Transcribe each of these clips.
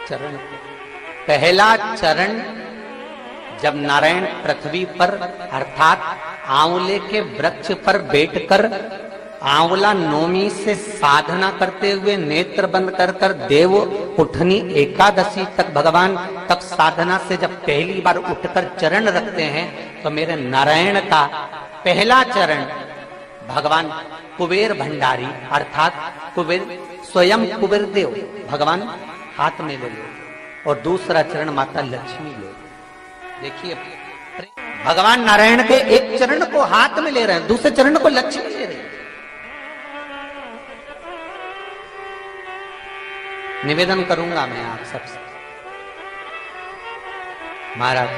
चरण को। पहला चरण जब नारायण पृथ्वी पर अर्थात आंवले के वृक्ष पर बैठकर आंवला नौमी से साधना करते हुए नेत्र बंद कर कर देव उठनी एकादशी तक भगवान तब साधना से जब पहली बार उठकर चरण रखते हैं तो मेरे नारायण का पहला चरण भगवान कुबेर भंडारी अर्थात कुबेर स्वयं कुबेर देव भगवान हाथ में ले लो और दूसरा चरण माता लक्ष्मी ले। देखिए भगवान नारायण के एक चरण को हाथ में ले रहे हैं, दूसरे चरण को लक्ष्मी ले रहे हैं। निवेदन करूंगा मैं आप सबसे, महाराज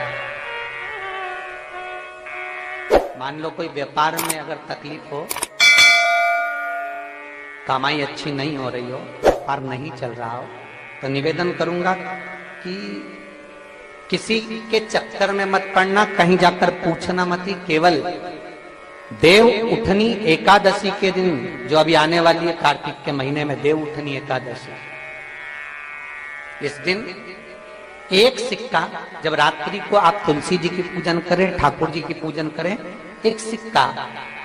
मान लो कोई व्यापार में अगर तकलीफ हो, कमाई अच्छी नहीं हो रही हो, व्यापार नहीं चल रहा हो, तो निवेदन करूंगा कि किसी के चक्कर में मत पड़ना, कहीं जाकर पूछना मत ही। केवल देव उठनी एकादशी के दिन जो अभी आने वाली है कार्तिक के महीने में देव उठनी एकादशी, इस दिन एक सिक्का जब रात्रि को आप तुलसी जी की पूजन करें, ठाकुर जी की पूजन करें, एक सिक्का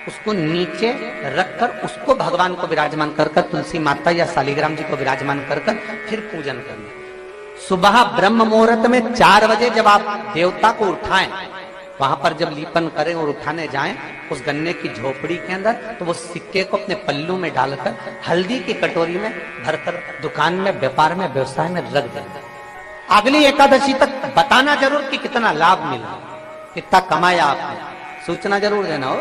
उसको नीचे रखकर उसको भगवान को विराजमान कर कर तुलसी माता या शालिग्राम जी को विराजमान कर कर फिर पूजन करना। सुबह ब्रह्म मुहूर्त में 4 बजे जब आप देवता को उठाएं, वहां पर जब लीपन करें और उठाने जाएं उस गन्ने की झोपड़ी के अंदर, तो वो सिक्के को अपने पल्लू में डालकर हल्दी की कटोरी में भरकर दुकान में व्यापार में व्यवसाय में रख दें। अगली एकादशी तक बताना जरूर कि कितना लाभ मिला, कितना कमाया आपने, सूचना जरूर देना हो,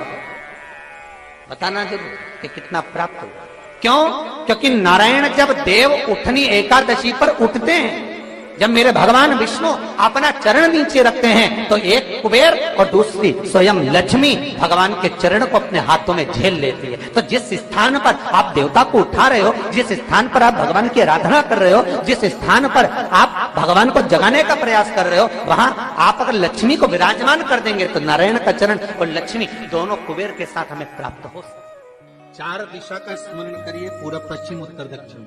बताना जरूर कि कितना प्राप्त हुआ। क्यों? क्योंकि नारायण जब देव उठनी एकादशी पर उठते हैं, जब मेरे भगवान विष्णु अपना चरण नीचे रखते हैं, तो एक कुबेर और दूसरी स्वयं लक्ष्मी भगवान के चरण को अपने हाथों में झेल लेती है। तो जिस स्थान पर आप देवता को उठा रहे हो, जिस स्थान पर आप भगवान की आराधना कर रहे हो, जिस स्थान पर आप भगवान को जगाने का प्रयास कर रहे हो, वहां आप अगर लक्ष्मी को विराजमान कर देंगे तो नारायण का चरण और लक्ष्मी दोनों कुबेर के साथ हमें प्राप्त हो सकते। 4 दिशा का स्मरण करिए, पूर्व पश्चिम उत्तर दक्षिण।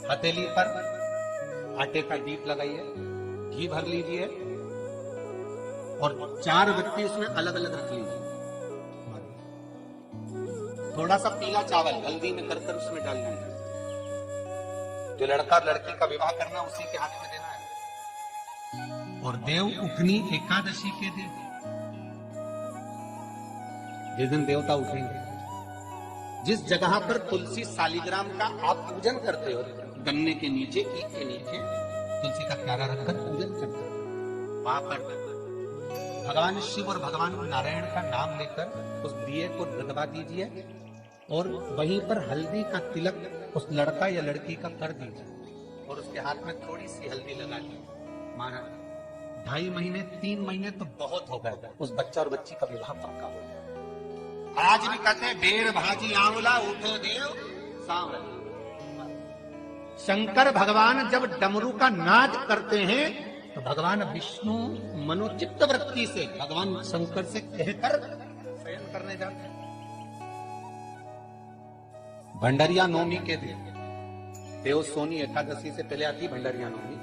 हथेली पर आटे का दीप लगाइए, घी भर लीजिए और 4 व्यक्ति उसमें अलग अलग रख लीजिए। थोड़ा सा पीला चावल हल्दी में कर कर उसमें डाल लीजिए। जो लड़का और लड़की का विवाह करना उसी के हाथ में देना है। और देव उठनी एकादशी के दिन, जिस दिन देवता उठेंगे, जिस जगह पर तुलसी शालिग्राम का आप पूजन करते हो, गन्ने के नीचे, ईंट के नीचे तुलसी का प्यारा रखकर पूजन करते हो, वहां पर भगवान शिव और भगवान नारायण का नाम लेकर उस दिए को दबा दीजिए और वहीं पर हल्दी का तिलक उस लड़का या लड़की का कर दीजिए और उसके हाथ में थोड़ी सी हल्दी लगा लीजिए। महाराज 2.5 महीने 3 महीने तो बहुत हो गया, उस बच्चा और बच्ची का विवाह पक्का हो गया। आज भी कहते हैं बेर भाजी आंवला उठो देव सांवला। शंकर भगवान जब डमरू का नाद करते हैं तो भगवान विष्णु मनोचित्त वृत्ति से भगवान शंकर से कहकर शयन करने जाते हैं। भंडरिया नवमी के दिन, देव सोनी एकादशी से पहले आती भंडरिया नवमी।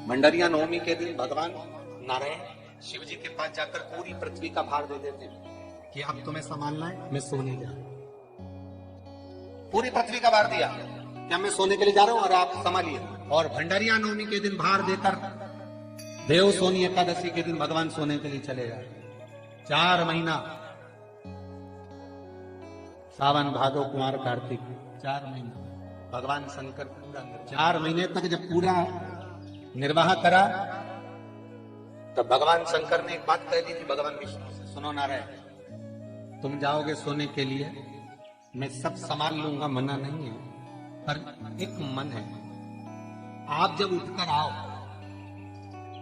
भंडरिया नवमी के दिन भगवान नारायण शिव जी के पास जाकर पूरी पृथ्वी का भार दे देते हैं कि अब तुम्हें संभालना है, मैं सोने जा रहा हूं। पूरी पृथ्वी का भार दिया, क्या मैं सोने के लिए जा रहा हूं और आप संभालिए। और भंडारिया नवमी के दिन भार देकर देव सोनी एकादशी के दिन भगवान सोने के लिए चले जाए। 4 महीना सावन भादो कुमार कार्तिक 4 महीना भगवान शंकर पूरा 4 महीने तक जब पूरा निर्वाह करा, तब भगवान शंकर ने एक बात कह दी थी भगवान विष्णु से, सुनो नारायण, तुम जाओगे सोने के लिए, मैं सब संभाल लूंगा, मना नहीं है, पर एक मन है, आप जब उठकर आओ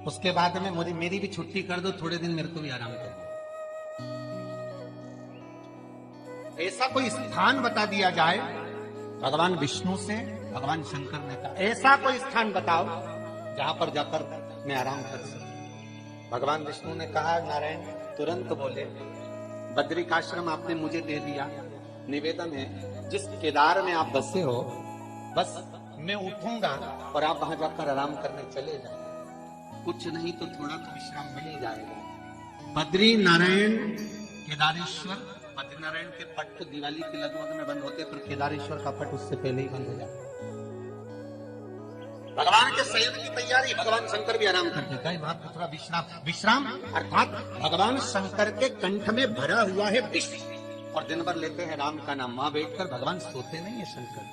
उसके बाद में मेरी भी छुट्टी कर दो, थोड़े दिन मेरे को भी आराम कर। ऐसा कोई स्थान बता दिया जाए, भगवान विष्णु से भगवान शंकर ने कहा ऐसा कोई स्थान बताओ जहां पर जाकर मैं आराम कर सकूं। भगवान विष्णु ने कहा नारायण तुरंत बोले, बद्रिकाश्रम आपने मुझे दे दिया, निवेदन है जिस केदार में आप बसे हो बस मैं उठूंगा और आप वहां जाकर आराम करने चले जाए, कुछ नहीं तो थोड़ा तो विश्राम मिल ही जाएगा। बद्री नारायण केदारेश्वर, बद्रीनारायण के पट तो दिवाली के लगभग में बंद होते, पर केदारेश्वर का पट उससे पहले ही बंद हो जाता। भगवान के शयन की तैयारी, भगवान शंकर भी आराम करते, कई बात तो थोड़ा विश्राम अर्थात भगवान शंकर के कंठ में भरा हुआ है विष, और दिन भर लेते हैं राम का नाम। वहां बैठकर भगवान सोते नहीं है शंकर।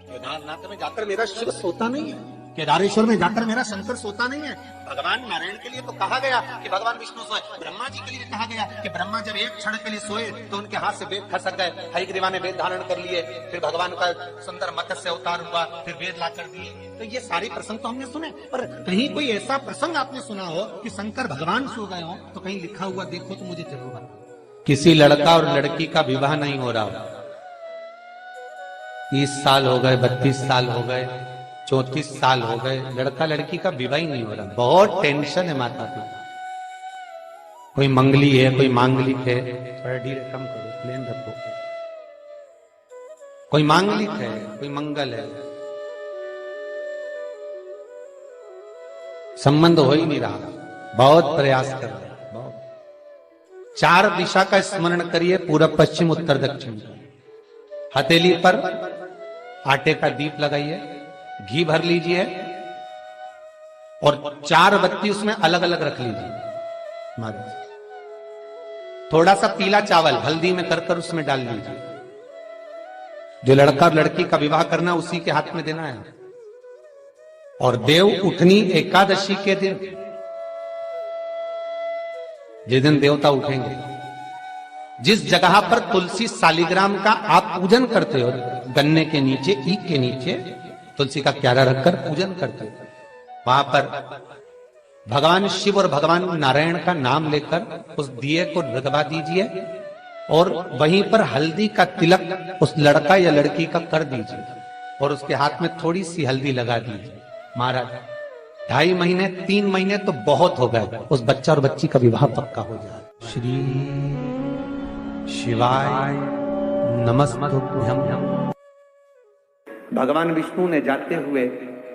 केदारनाथ में जाकर मेरा शिव सोता नहीं है, केदारेश्वर में जाकर मेरा शंकर सोता नहीं है। भगवान नारायण के लिए तो कहा गया कि भगवान विष्णु सोए, ब्रह्मा जी के लिए कहा गया कि ब्रह्मा जब एक क्षण के लिए सोए तो उनके हाथ से वेद खसक गए, हयग्रीवा ने वेद धारण कर लिए, फिर भगवान का सुंदर मत्स्य अवतार हुआ, फिर वेद ला कर दिए। तो ये सारे प्रसंग तो हमने सुने, पर कहीं कोई ऐसा प्रसंग आपने सुना हो कि शंकर भगवान सो गए हो, तो कहीं लिखा हुआ देखो तो मुझे जरूर बताओ। किसी लड़का और लड़की का विवाह नहीं हो रहा, 30 साल हो गए, 32 साल हो गए, 34 साल हो गए, लड़का लड़की का विवाह ही नहीं हो रहा। बहुत टेंशन है माता पिता। कोई मंगली है, कोई मांगलिक है, थोड़ा धीरे कम करो, प्लेन रखो। कोई मांगलिक है, कोई मंगल है, संबंध हो ही नहीं रहा। बहुत प्रयास कर रहे हैं, बहुत। 4 दिशा का स्मरण करिए, पूरब पश्चिम उत्तर दक्षिण। हथेली पर आटे का दीप लगाइए, घी भर लीजिए और 4 बत्ती उसमें अलग अलग रख लीजिए। महाराज थोड़ा सा पीला चावल हल्दी में कर उसमें डाल लीजिए। जो लड़का और लड़की का विवाह करना उसी के हाथ में देना है। और देव उठनी एकादशी के दिन, जिस दिन देवता उठेंगे, जिस जगह पर तुलसी सालिग्राम का आप पूजन करते हो, गन्ने के नीचे, ईख के नीचे तुलसी का क्यारा रखकर पूजन करते हो, वहां पर भगवान शिव और भगवान नारायण का नाम लेकर उस दिए को रगवा दीजिए और वहीं पर हल्दी का तिलक उस लड़का या लड़की का कर दीजिए और उसके हाथ में थोड़ी सी हल्दी लगा दीजिए। महाराज 2.5 महीने 3 महीने तो बहुत हो गए, उस बच्चा और बच्ची का विवाह पक्का हो जाए। श्री शिवाय नमस्तुभ्यं। भगवान विष्णु ने जाते हुए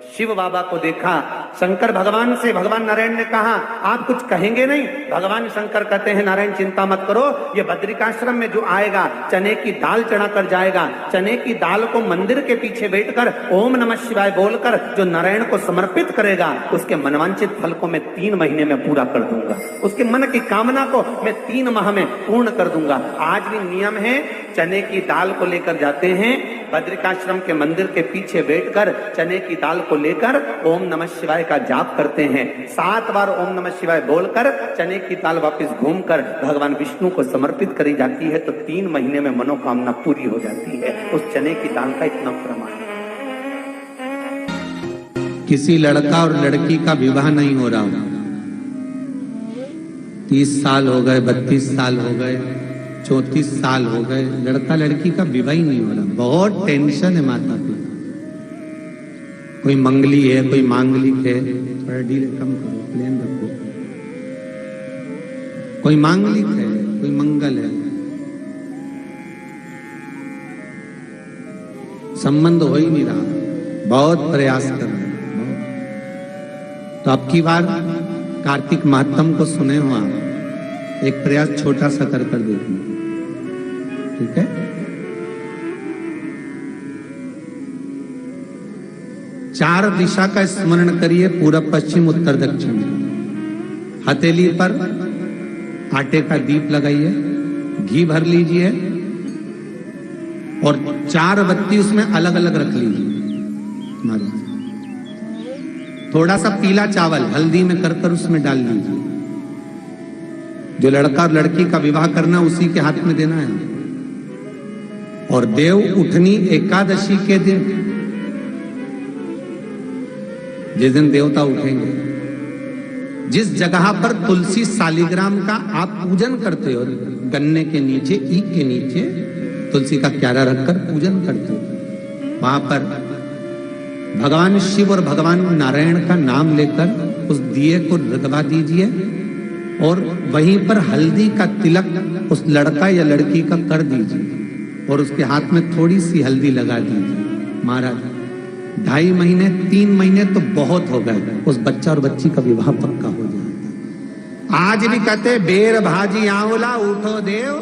शिव बाबा को देखा। शंकर भगवान से, भगवान नारायण ने कहा आप कुछ कहेंगे नहीं? भगवान शंकर कहते हैं नारायण चिंता मत करो, ये बद्रिकाश्रम में जो आएगा चने की दाल चढ़ा कर जाएगा, चने की दाल को मंदिर के पीछे बैठकर ओम नमः शिवाय बोलकर जो नारायण को समर्पित करेगा उसके मनवांचित फल को मैं 3 महीने में पूरा कर दूंगा, उसके मन की कामना को मैं 3 माह में पूर्ण कर दूंगा। आज भी नियम है, चने की दाल को लेकर जाते हैं, बद्रिकाश्रम के मंदिर के पीछे बैठकर चने की दाल को लेकर ओम नमः शिवाय का जाप करते हैं। 7 बार ओम नमः शिवाय बोलकर चने की दाल वापस घूमकर भगवान विष्णु को समर्पित करी जाती है तो 3 महीने में मनोकामना पूरी हो जाती है। उस चने की दाल का इतना प्रमाण है। किसी लड़का और लड़की का विवाह नहीं हो रहा, 30 साल हो गए, 32 साल हो गए, 34 साल हो गए, लड़का लड़की का विवाह ही नहीं हो रहा। बहुत टेंशन है माता पिता। कोई मंगली है, कोई मांगलिक है, थोड़ा धीरे कम करो, प्लेन रखो। कोई मांगलिक है, कोई मंगल है, संबंध हो ही नहीं रहा। बहुत प्रयास कर रहे हैं। तो अब की बार कार्तिक महात्म को सुने हो आप, एक प्रयास छोटा सा कर देखना, ठीक है? चार दिशा का स्मरण करिए, पूरब पश्चिम उत्तर दक्षिण। हथेली पर आटे का दीप लगाइए, घी भर लीजिए और 4 बत्ती उसमें अलग अलग रख लीजिए। महाराज थोड़ा सा पीला चावल हल्दी में कर उसमें डाल लीजिए। जो लड़का और लड़की का विवाह करना उसी के हाथ में देना है। और देव उठनी एकादशी के दिन, जिस दिन देवता उठेंगे, जिस जगह पर तुलसी सालिग्राम का आप पूजन करते हो, गन्ने के नीचे, ईख के नीचे तुलसी का क्यारा रखकर पूजन करते हो, वहां पर भगवान शिव और भगवान नारायण का नाम लेकर उस दिए को रगवा दीजिए और वहीं पर हल्दी का तिलक उस लड़का या लड़की का कर दीजिए और उसके हाथ में थोड़ी सी हल्दी लगा दीजिए। महाराज 2.5 महीने 3 महीने तो बहुत हो गए, उस बच्चा और बच्ची का विवाह पक्का हो जाता। आज भी कहते बेर भाजी आंवला उठो देव